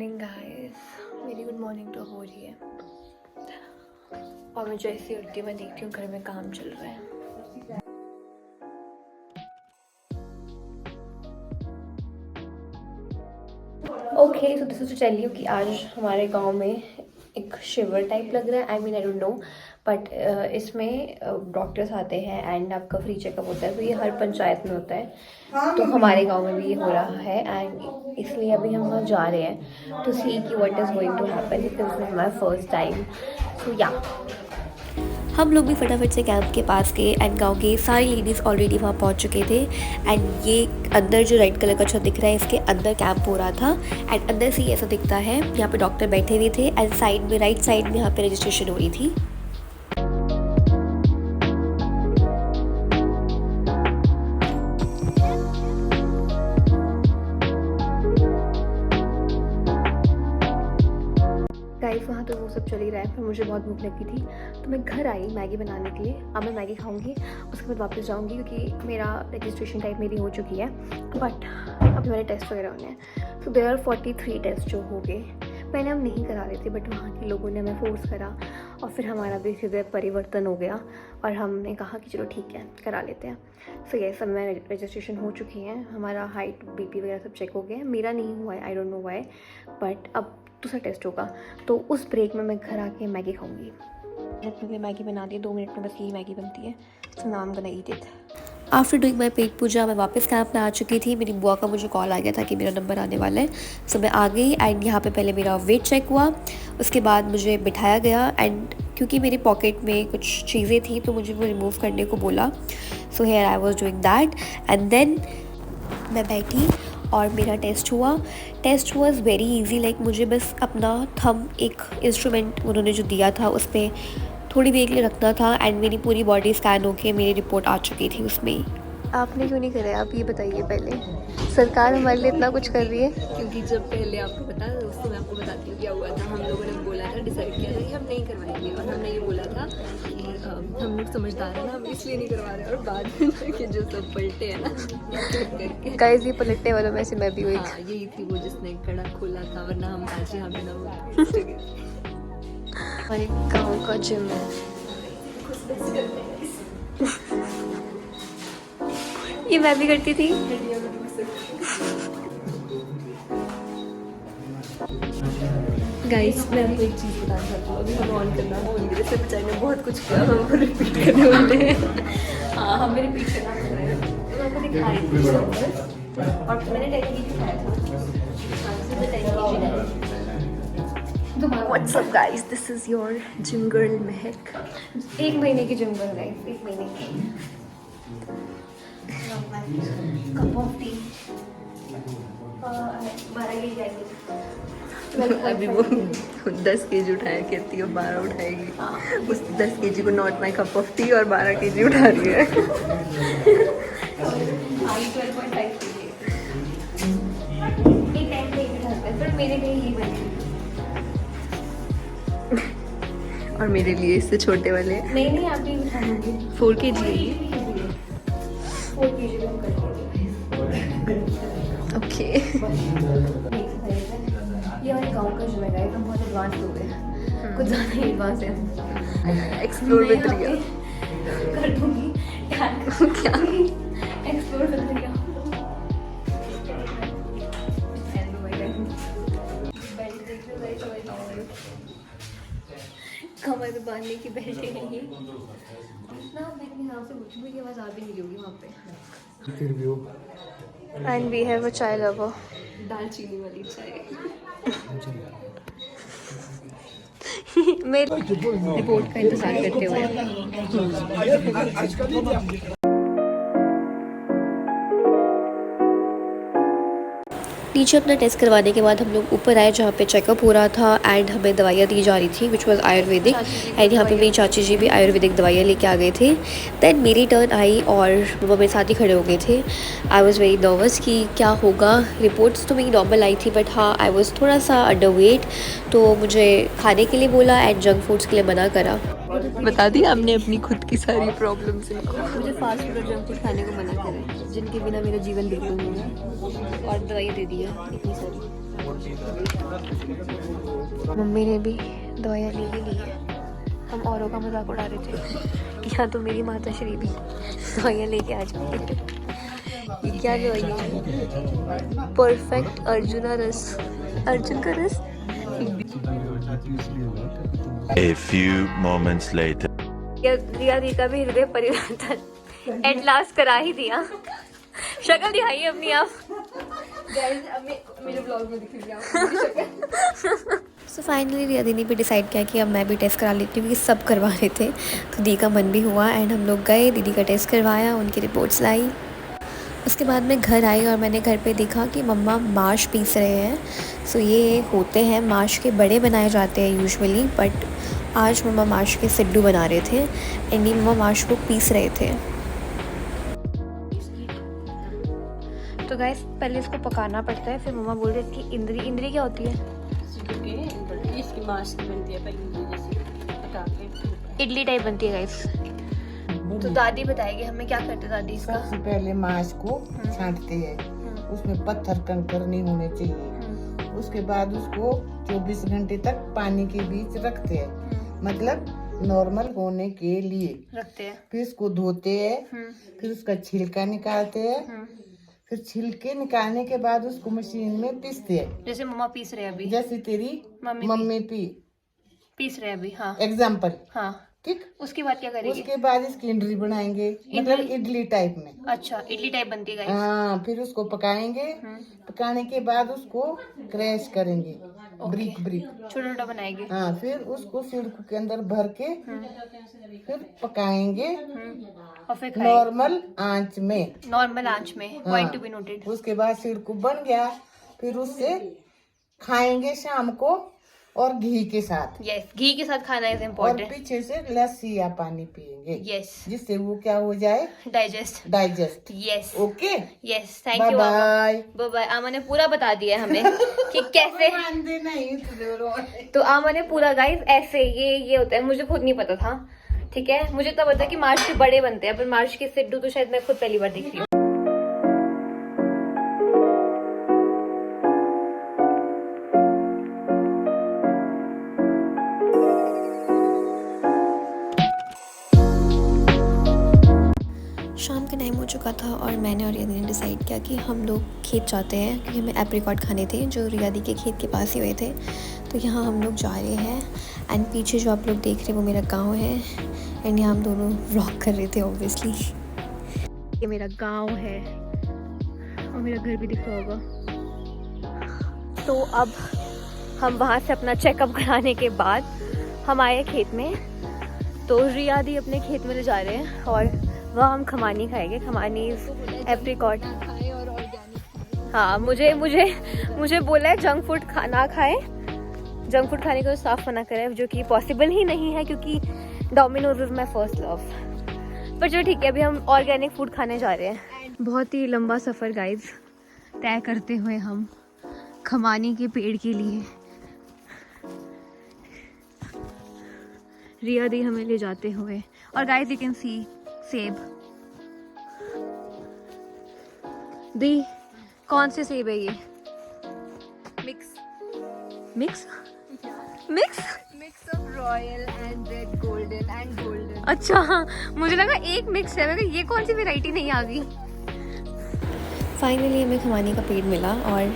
Morning guys, मेरी good morning तो हो रही है और मैं जैसे ही उठती मैं देखती हूँ घर में काम चल रहा है। ओके तो this is to tell you कि आज हमारे गांव में एक शिविर टाइप लग रहा है। I mean I don't know but इसमें डॉक्टर्स आते हैं एंड आपका फ्री चेकअप होता है। तो ये हर पंचायत में होता है, तो हमारे गांव में भी ये हो रहा है एंड इसलिए अभी हम वहाँ जा रहे हैं टू सी कि what is going to happen because this is my first time. So yeah हम लोग भी फटाफट से कैंप के पास गए एंड गांव की सारी लेडीज़ ऑलरेडी वहाँ पहुँच चुके थे। एंड ये अंदर जो रेड कलर का छत दिख रहा है इसके अंदर कैंप हो रहा था एंड अंदर से ही ऐसा दिखता है। यहाँ पे डॉक्टर बैठे हुए थे एंड साइड में राइट साइड में यहाँ पे रजिस्ट्रेशन हो रही थी। गाइस वहाँ तो वो सब चल ही रहा है पर मुझे बहुत भूख लगी थी तो मैं घर आई मैगी बनाने के लिए। अब मैं मैगी खाऊंगी उसके बाद वापस जाऊंगी क्योंकि मेरा रजिस्ट्रेशन टाइप मेरी हो चुकी है बट अभी मेरे टेस्ट वगैरह होने हैं। सो देयर आर 43 टेस्ट जो हो गए। पहले हम नहीं करा रहे थे बट वहाँ के लोगों ने हमें फोर्स करा और फिर हमारा भी हृदय परिवर्तन हो गया और हमने कहा कि चलो ठीक है करा लेते हैं। सो ये सब में रजिस्ट्रेशन हो चुकी है, हमारा हाइट बीपी वगैरह सब चेक हो गया है। मेरा नहीं हुआ है, I don't know why, but अब दूसरा टेस्ट होगा तो उस ब्रेक में मैं घर आके मैगी खाऊंगी। मैंने मैगी बना दी, 2 मिनट में बस यही मैगी बनती है। So now I am gonna eat it. After doing my पेट पूजा मैं वापस कैंप में आ चुकी थी। मेरी बुआ का मुझे कॉल आ गया था कि मेरा नंबर आने वाला है। सो मैं आ गई एंड यहाँ पे पहले मेरा वेट चेक हुआ, उसके बाद मुझे बिठाया गया एंड क्योंकि मेरी पॉकेट में कुछ चीज़ें थी तो मुझे वो रिमूव करने को बोला। So here I was doing that and then मैं बैठी और मेरा टेस्ट हुआ। Test was very easy, like मुझे बस अपना थंब एक इंस्ट्रूमेंट उन्होंने जो दिया था उस पर थोड़ी देर के लिए रखना था एंड मेरी पूरी बॉडी स्कैन होके मेरी रिपोर्ट आ चुकी थी उसमें ही। आपने क्यों नहीं कराया आप ये बताइए पहले, सरकार हमारे लिए इतना कुछ कर रही है। क्योंकि जब पहले आपको पता है दोस्तों मैं आपको बताती हूँ क्या हुआ था। हम लोगों ने बोला था, डिसाइड किया था कि हम नहीं करवाएंगे और हमने ये बोला था कि हम लोग समझदार हैं ना, हम इसलिए नहीं करवा रहे। और बाद में कि जो सब पलटे हैं ना करके गाइस ये पलटने वालों में से मैं भी हुई। हाँ यही थी वो जिसने कड़ा खोला था, वरना हम आज यहाँ पे ना होते। हमारे गाँव का जिम है। ये मैं भी करती थी। गाइस मैं आपको एक चीज़ बताना चाहती हूँ, अभी हम ऑन करना भूल गए थे। बेचारे ने बहुत कुछ किया, हम रिपीट करने वाले हैं। हाँ हमें रिपीट करना पड़ रहा है। तो मैं आपको दिखा रही थी और मैंने 10 kg दिखाया था। What's up guys, this is your gym girl महक। 1 महीने की जिम गर्ल गाइस, 1 महीने की। कप ऑफ टी 12 kg अभी वो 10 kg उठाया कहती है 12 उठाएगी। उस 10 kg को not my cup of T और 12 kg उठा रही है। 12.5 kg एक टाइम पे उठाते हैं पर मेरे लिए ही बने। और मेरे लिए इससे छोटे वाले नहीं आप भी उठा लोगे। 4 kg है ये। 4 kg कम कर दोगे। ओके ये हमारे गाँव का जिम है गाइस, हम बहुत एडवांस लोग हैं, कुछ ज़्यादा ही एडवांस है। एक्सप्लोर विद रिया कर दूंगी क्या एक्सप्लोर कर दूंगी। कमर बांधने की बेल्ट है ये ना, मैं अपने हिसाब से पूछूं मेरी आवाज़ आ भी नहीं होगी वहाँ पे। फिर भी हो एंड वी हैव अ चाय लवर, दालचीनी वाली चाय। मैं रिपोर्ट का इंतजार करते हुए नीचे अपना टेस्ट करवाने के बाद हम लोग ऊपर आए जहाँ पे चेकअप हो रहा था एंड हमें दवाइयाँ दी जा रही थी विच वाज आयुर्वेदिक। एंड यहाँ पे मेरी चाची जी भी आयुर्वेदिक दवाइयाँ लेके आ गए थे। देन मेरी टर्न आई और वो मेरे साथ ही खड़े हो गए थे। आई वॉज़ वेरी नर्वस कि क्या होगा। रिपोर्ट्स तो मेरी नॉर्मल आई थी बट हाँ आई वॉज़ थोड़ा सा अंडर वेट, तो मुझे खाने के लिए बोला एंड जंक फूड्स के लिए मना करा। बता दी आपने अपनी खुद की सारी प्रॉब्लम्स इनको। मुझे फास्ट फूड और जंक फूड खाने को मना करें जिनके बिना मेरा जीवन बिल्कुल नहीं है, और दवाई दे दी है इतनी सारी। मम्मी ने भी दवाइयाँ ले ही ली है। हम औरों का मजाक उड़ा रहे थे कि हाँ तो मेरी माता श्री भी दवाइयाँ लेके आ जाएंगे। ये क्या दवाई है? परफेक्ट अर्जुना रस, अर्जुन का रस। A few moments later. रिया दी का भी हृदय परिवर्तन एट लास्ट करा ही दिया। शक्ल दिखाइए अपनी आप। मेरे ब्लॉग में दिखेगी आप। सो फाइनली रिया दी ने भी डिसाइड किया कि अब मैं भी टेस्ट करा लेती हूँ क्योंकि सब करवा रहे थे, तो दी का मन भी हुआ एंड हम लोग गए, दीदी का टेस्ट करवाया, उनकी रिपोर्ट्स लाई। उसके बाद मैं घर आई और मैंने घर पे देखा कि मम्मा माश पीस रहे हैं। सो ये होते हैं माश के बड़े बनाए जाते हैं यूजुअली, बट आज मम्मा माश के सिड्डू बना रहे थे एंड ये मम्मा माश को पीस रहे थे। तो गाइस पहले इसको पकाना पड़ता है, फिर मम्मा बोल रहे थे कि इंद्री, इंद्री क्या होती है? इसकी माश बनती है पहले जैसे पका के इडली टाइप बनती है गाइस। तो दादी बताएगी हमें क्या करते हैं दादी इसका। सबसे पहले मांस को छांटते हैं, उसमें पत्थर कंकर नहीं होने चाहिए। उसके बाद उसको 24 घंटे तक पानी के बीच रखते हैं, मतलब नॉर्मल होने के लिए रखते हैं। फिर इसको धोते हैं, फिर उसका छिलका निकालते हैं, फिर छिलके निकालने के बाद उसको मशीन में पीसते हैं। जैसे मम्मा पीस रहे हैं अभी, जैसे तेरी मम्मी पीस रहे हैं अभी। हाँ एग्जाम्पल, हाँ ठीक। उसके बाद क्या करेंगे? उसके बाद इसकी इडली बनाएंगे, मतलब इडली टाइप में। अच्छा इडली टाइप बनती है गाइस। हाँ, फिर उसको पकाएंगे, पकाने के बाद उसको क्रैश करेंगे, ब्रिक ब्रिक छोटा छोटा बनाएंगे। हाँ, फिर उसको सिरकू के अंदर भर के फिर पकाएंगे और फिर नॉर्मल आंच में। नॉर्मल आंच में, पॉइंट टू बी नोटेड। उसके बाद सिरकू बन गया, फिर उससे खाएंगे शाम को और घी के साथ। यस, घी के साथ खाना इज और इम्पोर्टेंट। पीछे से लस्सी या पानी पिएंगे, यस, जिससे वो क्या हो जाए, digest. Yes okay, yes, thank you. Bye bye. आमा ने पूरा बता दिया है हमें कि कैसे। तो आमा ने पूरा गाइस ऐसे ये होता है, मुझे खुद नहीं पता था। ठीक है, मुझे तो पता है कि मार्च के बड़े बनते हैं, पर मार्च के सिड्डू तो शायद मैं खुद पहली बार देख रही हूँ। शाम का टाइम हो चुका था और मैंने और रिया ने डिसाइड किया कि हम लोग खेत जाते हैं, क्योंकि हमें एप्रिकॉट खाने थे जो रिया दी के खेत के पास ही हुए थे। तो यहाँ हम लोग जा रहे हैं एंड पीछे जो आप लोग देख रहे हैं वो मेरा गांव है एंड यहाँ हम दोनों व्लॉग कर रहे थे ऑब्वियसली। ये मेरा गांव है और मेरा घर भी दिख रहा होगा। तो अब हम वहाँ से अपना चेकअप कराने के बाद हम आए खेत में। तो रिया दी अपने खेत में ले जा रहे हैं और वहाँ हम खमानी खाएंगे। खमानी एप्रिकॉट। हाँ, मुझे बोला है जंक फूड ना खाएं, जंक फूड खाने को साफ मना करें, जो कि पॉसिबल ही नहीं है क्योंकि Domino's is my first love. पर जो ठीक है, अभी हम ऑर्गेनिक फूड खाने जा रहे हैं। बहुत ही लंबा सफ़र गाइज तय करते हुए हम खमानी के पेड़ के लिए। रिया दी हमें ले जाते हुए, और गाइज यू कैन सी सेब। दी कौन से सेब है ये? Mix of royal and red golden. अच्छा हाँ, मुझे लगा एक मिक्स है, मैं ये कौन सी वैरायटी नहीं आ गई। फाइनली हमें खमानी का पेड़ मिला और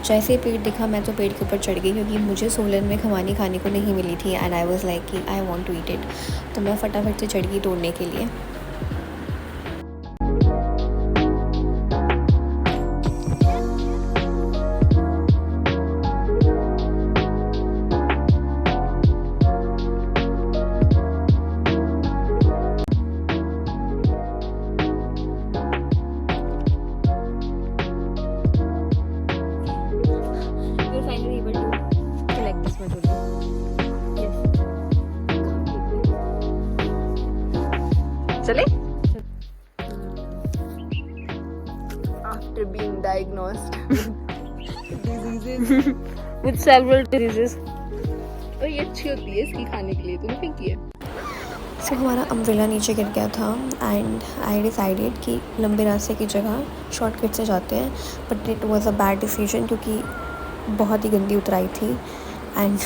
जैसे ही पेड़ दिखा मैं तो पेड़ के ऊपर चढ़ गई, क्योंकि मुझे सोलन में खमानी खाने को नहीं मिली थी एंड आई वाज लाइक कि I want to eat it. तो मैं फटाफट से चढ़ गई तोड़ने के लिए। चले After being diagnosed with several diseases। और ये अच्छी होती है इसकी खाने के लिए, तूने फेंकी है। सो हमारा अम्ब्रेला नीचे गिर गया था एंड आई डिसाइडेड कि लंबे रास्ते की जगह शॉर्टकट से जाते हैं, but it was a bad decision क्योंकि बहुत ही गंदी उतराई थी and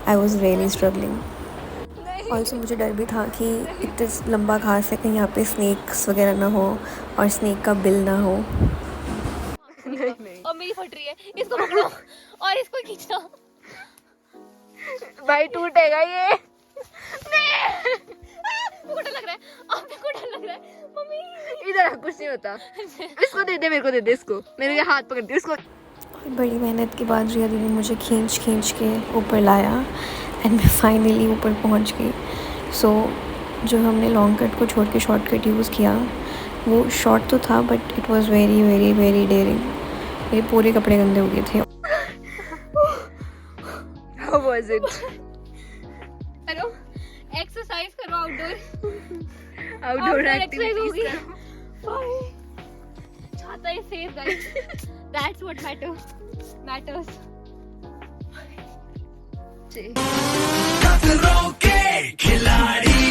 I was really struggling. Also मुझे डर भी था कि इतना लंबा घास है, कहीं यहाँ पे स्नैक्स वगैरह ना हो और स्नैक का बिल ना हो। और मेरी फट रही है, इसको पकड़ो और इसको खींचो। भाई टूटेगा ये। मेरे को डर लग रहा है, अब मेरे को डर लग रहा है मम्मी। इधर कुछ नहीं होता, इसको दे दे, मेरे को दे दे, इसको मेरे हाथ पकड़ दे इसको। बड़ी मेहनत के बाद रिया दीदी ने मुझे खींच खींच के ऊपर लाया एंड मैं फाइनली ऊपर पहुंच गई। सो जो हमने लॉन्ग कट को छोड़ के शॉर्ट कट यूज़ किया वो शॉर्ट तो था but it was very very very dairying. मेरे पूरे कपड़े गंदे हो गए थे। How was it? करो एक्सरसाइज करो, आउटडोर एक्सरसाइज होगी। छाता है safe guys, that's what matters. खतरों के खिलाड़ी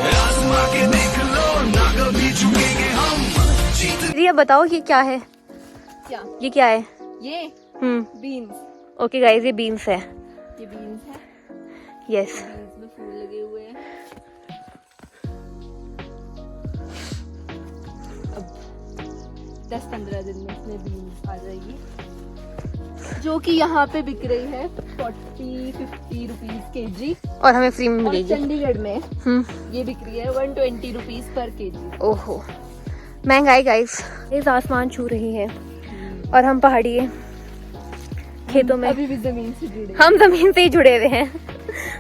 आजमा के देख लो, ना कभी झुकेंगे हम। रिया बताओ ये क्या है? क्या ये क्या है? ये बीन्स। ओके गाइस, ये बीन्स है। ये बीन्स है, यस। बीन्स में फूल लगे हुए हैं। अब 10-15 दिन में इसमें बीन्स आ जाएगी, जो कि यहाँ पे बिक रही है 40-50 रुपीज केजी, और हमें फ्री में और मिलेगी। चंडीगढ़ में ये बिक रही है 120 रुपीज पर केजी। ओहो, महंगाई गाइस। इस आसमान छू रही है और हम पहाड़ी है खेतों में। अभी भी जमीन से जुड़े। हम जमीन से ही जुड़े हुए हैं।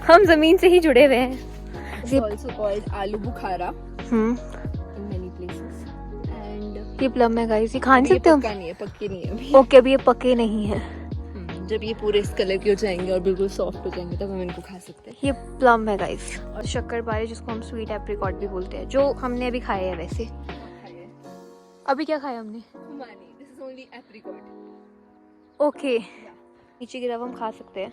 हम जमीन से ही जुड़े हुए हैं। also called आलू बुखारा in many places, and ये प्लम है गाइस, ये खा नहीं सकते हम? पक्का नहीं है, पक्के नहीं है अभी। ओके, अभी ये पके नहीं है। जब ये पूरे इस कलर के हो जाएंगे और बिल्कुल सॉफ्ट हो जाएंगे तब हम इनको खा सकते हैं। ये प्लम है गाइस, और शक्करपारे जिसको हम स्वीट एप्रिकॉट भी बोलते हैं, जो हमने अभी खाए हैं। वैसे अभी क्या खाया हमने? खुमानी, this is only apricot। Okay, नीचे गिरा हुआ हम खा सकते हैं।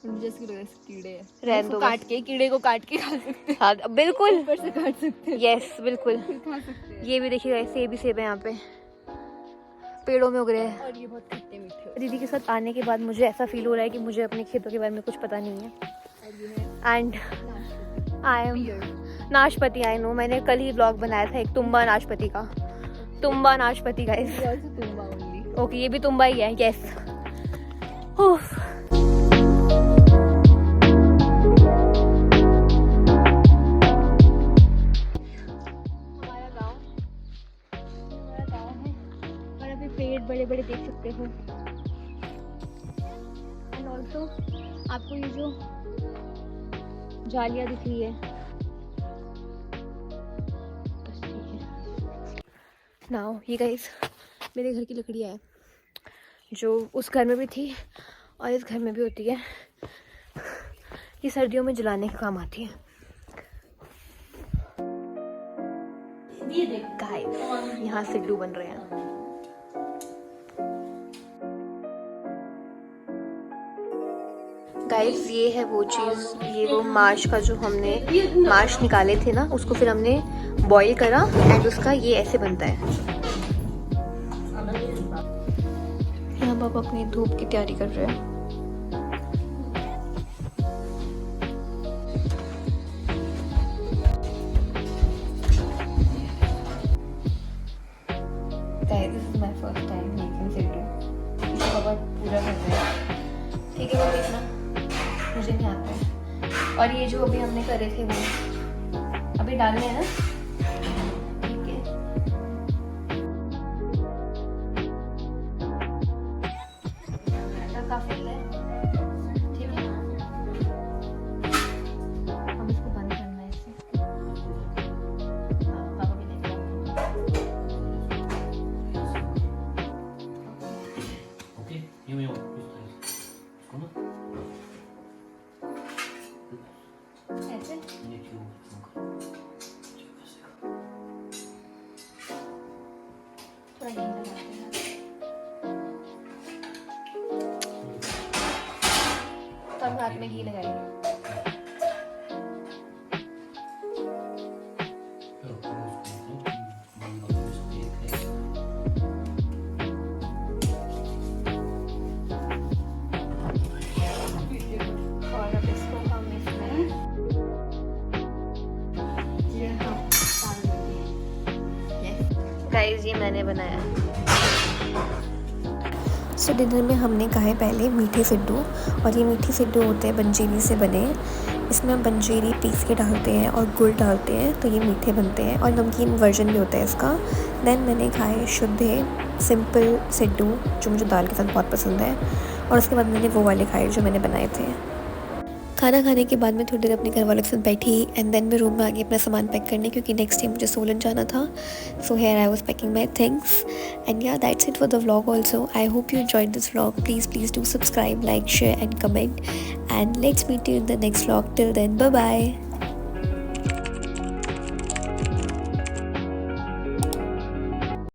मुझे जैसे लग रहा है कीड़े हैं, रहने दो इसको काट के कीड़े को काट के खा सकते हैं। हाँ बिल्कुल, ऊपर से काट सकते हैं, यस बिल्कुल। फिर खा सकते हैं। ये भी देखिए गाइस, सेब ही सेब है यहाँ पे, पेड़ों में उग रहे हैं। और ये बहुत खट्टे मीठे होते दीदी के साथ आने के बाद मुझे ऐसा फील हो रहा है कि मुझे अपने खेतों के बारे में कुछ पता नहीं है। हैं। और ये है एंड आई एम pear। नाशपाती। आई नो, मैंने कल ही ब्लॉग बनाया था एक तुम्बा नाशपाती का। तुम्बा नाशपाती गाइस। ये also तुम्बा only। ओके, ये भी तुम्बा ही है। यस। हमारा गांव है और अभी पेड़ बड़े बड़े देख सकते हो। एंड ऑल्सो आपको ये जो जालियाँ दिख रही है, बस ठीक है। नाउ ये गाइस मेरे घर की लकड़ियाँ है, जो उस घर में भी थी और इस घर में भी होती है। ये सर्दियों में जलाने के काम आती है। ये देख गाइस, यहाँ सिड्डू बन रहे हैं। गाइस ये है वो चीज़, ये वो माश का जो हमने माश निकाले थे ना, उसको फिर हमने बॉईल करा एंड उसका ये ऐसे बनता है। यहाँ पापा अपनी धूप की तैयारी कर रहे हैं। This is my first time making siddu. इसे पापा पूरा कर रहे हैं। ठीक है, वो देखना, मुझे नहीं आता है। और ये जो अभी हमने करे थे वो अभी डालने हैं ना। ठीक है, काफी है। ठीक है, अब इसको बंद करना है इसे। हाँ, पापा भी देख रहे हैं। 오케이? 이거 잠깐만. ऐसे 이제 뒤로 थोड़ा घी लगाते हैं। तो हम हाथ में घी लगाएंगे। गाइस ये मैंने बनाया है। सो डिनर में हमने खाए पहले मीठे सिड्डू, और ये मीठे सिड्डू होते हैं पंजीरी से बने। इसमें हम पंजीरी पीस के डालते हैं और गुड़ डालते हैं तो ये मीठे बनते हैं, और नमकीन वर्जन भी होता है इसका। देन मैंने खाए शुद्धे सिंपल सिड्डू जो मुझे दाल के साथ बहुत पसंद है, और उसके बाद मैंने वो वाले खाए जो मैंने बनाए थे। खाना खाने के बाद मैं थोड़ी देर अपने घर वालों के साथ बैठी, एंड देन मैं रूम में आ गई अपना सामान पैक करने, क्योंकि नेक्स्ट डे मुझे सोलन जाना था। So here I was packing my things, and yeah that's it for the vlog also. I hope you enjoyed this vlog. Please do subscribe, like, share and comment, and let's meet you in the next vlog. Till then, bye bye.